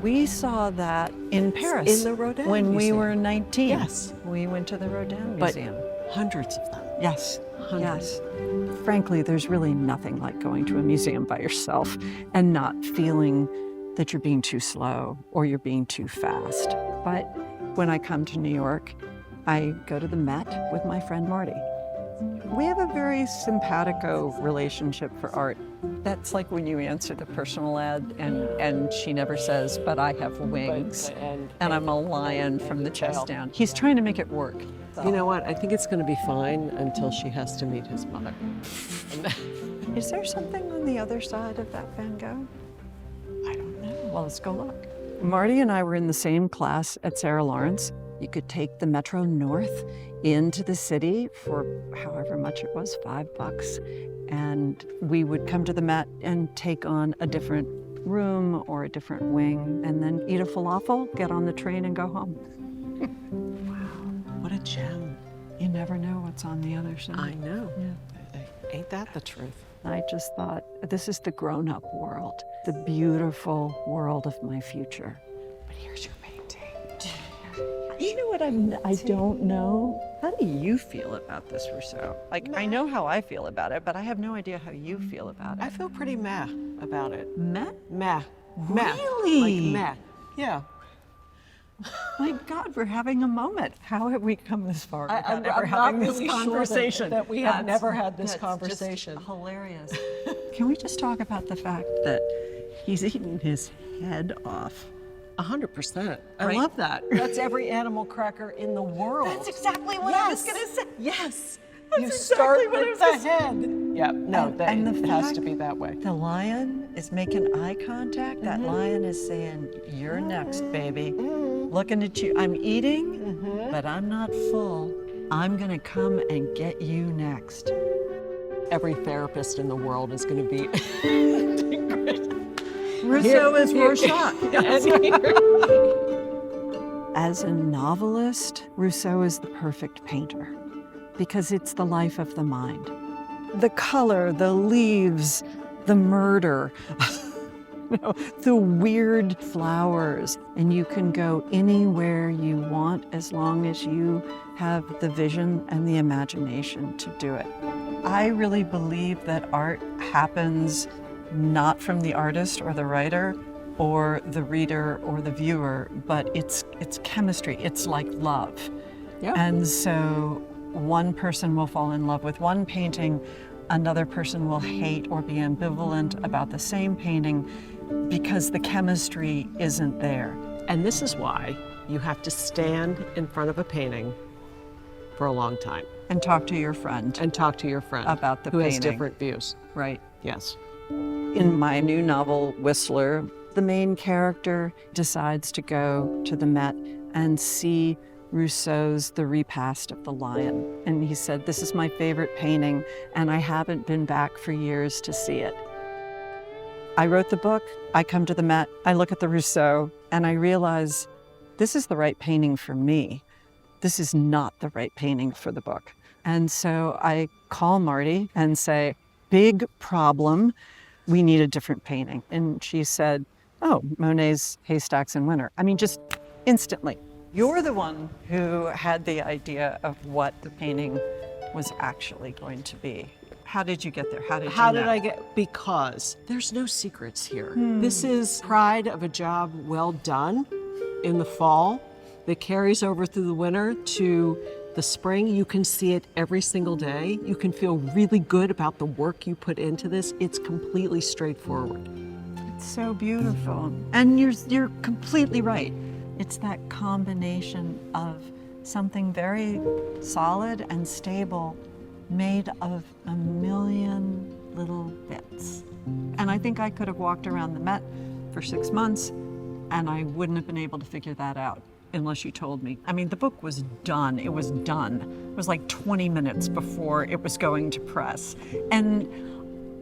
We saw that in Paris. In the Rodin when Museum. we were 19. Yes. We went to the Rodin But Museum. hundreds of them. Yes. Hundreds. Yes. Frankly, there's really nothing like going to a museum by yourself and not feeling that you're being too slow or you're being too fast. But when I come to New York, I go to the Met with my friend Marti. We have a very simpatico relationship for art. That's like when you answer the personal ad and she never says, but I have wings and I'm a lion from the chest down. He's trying to make it work. You know what? I think it's going to be fine until she has to meet his mother. Is there something on the other side of that Van Gogh? I don't know. Well, let's go look. Marti and I were in the same class at Sarah Lawrence. You could take the Metro North into the city for however much it was, $5. And we would come to the Met and take on a different room or a different wing and then eat a falafel, get on the train and go home. What a gem. You never know what's on the other side. I know. Yeah. Ain't that the truth? I just thought, this is the grown-up world, the beautiful world of my future. But here's your painting. You know what I don't know? How do you feel about this, Rousseau? Like, I know how I feel about it, but I have no idea how you feel about it. I feel pretty meh about it. Meh? Meh. Meh. Really? Like meh. Yeah. My God, we're having a moment. How have we come this far without I'm ever not having this really sure conversation? that we have never had this That's conversation. Just hilarious. Can we just talk about the fact that he's eaten his head off? 100%. I Right? love that. That's every animal cracker in the world. That's exactly what I was going to say. Yes. That's You exactly start what I with was the head. Yeah. No, and it the has fact- to be that way. The lion is making eye contact. That lion is saying, "You're next, baby." Looking at you. I'm eating, but I'm not full. I'm going to come and get you next. Every therapist in the world is going to be Rousseau is Here- Rorschach. here- As a novelist, Rousseau is the perfect painter because it's the life of the mind. The color, the leaves, the murder, the weird flowers, and you can go anywhere you want as long as you have the vision and the imagination to do it. I really believe that art happens not from the artist or the writer or the reader or the viewer, but it's chemistry. It's like love. Yeah. And so one person will fall in love with one painting, another person will hate or be ambivalent about the same painting because the chemistry isn't there. And this is why you have to stand in front of a painting for a long time And talk to your friend. and talk to your friend About the who has painting. different views. Right. Yes. In my new novel, Whistler, the main character decides to go to the Met and see Rousseau's The Repast of the Lion. And he said, "This is my favorite painting, and I haven't been back for years to see it." I wrote the book, I come to the Met, I look at the Rousseau, and I realize this is the right painting for me. This is not the right painting for the book. And so I call Marti and say, "Big problem. We need a different painting." And she said, "Oh, Monet's Haystacks in Winter." I mean, just instantly. You're the one who had the idea of what the painting was actually going to be. How did you get there? How did you know? I get? Because there's no secrets here. This is pride of a job well done in the fall that carries over through the winter to the spring. You can see it every single day. You can feel really good about the work you put into this. It's completely straightforward. It's so beautiful. And you're completely right. It's that combination of something very solid and stable made of a million little bits. And I think I could have walked around the Met for 6 months and I wouldn't have been able to figure that out unless you told me. I mean, the book was done. It was done. It was like 20 minutes before it was going to press. And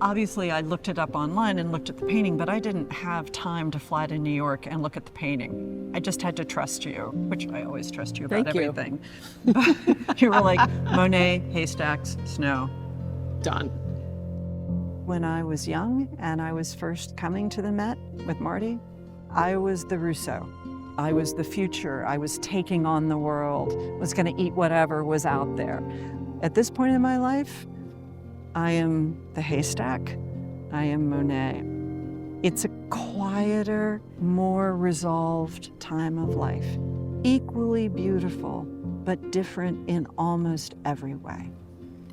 obviously I looked it up online and looked at the painting, but I didn't have time to fly to New York and look at the painting. I just had to trust you, which I always trust you about Thank you. everything. But you were like, Monet, Haystacks, snow. Done. When I was young and I was first coming to the Met with Marti, I was the Rousseau. I was the future. I was taking on the world, was going to eat whatever was out there. At this point in my life, I am the Haystack. I am Monet. It's a quieter, more resolved time of life. Equally beautiful, but different in almost every way.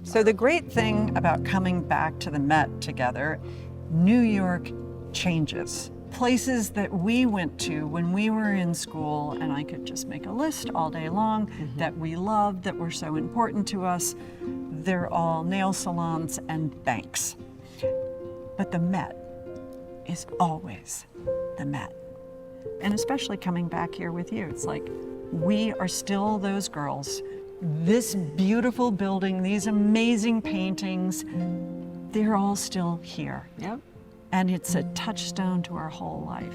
So the great thing about coming back to the Met together, New York changes. Places that we went to when we were in school, and I could just make a list all day long, that we loved, that were so important to us, they're all nail salons and banks. But the Met is always the Met. And especially coming back here with you, it's like, we are still those girls. This beautiful building, these amazing paintings, they're all still here. Yep. And it's a touchstone to our whole life.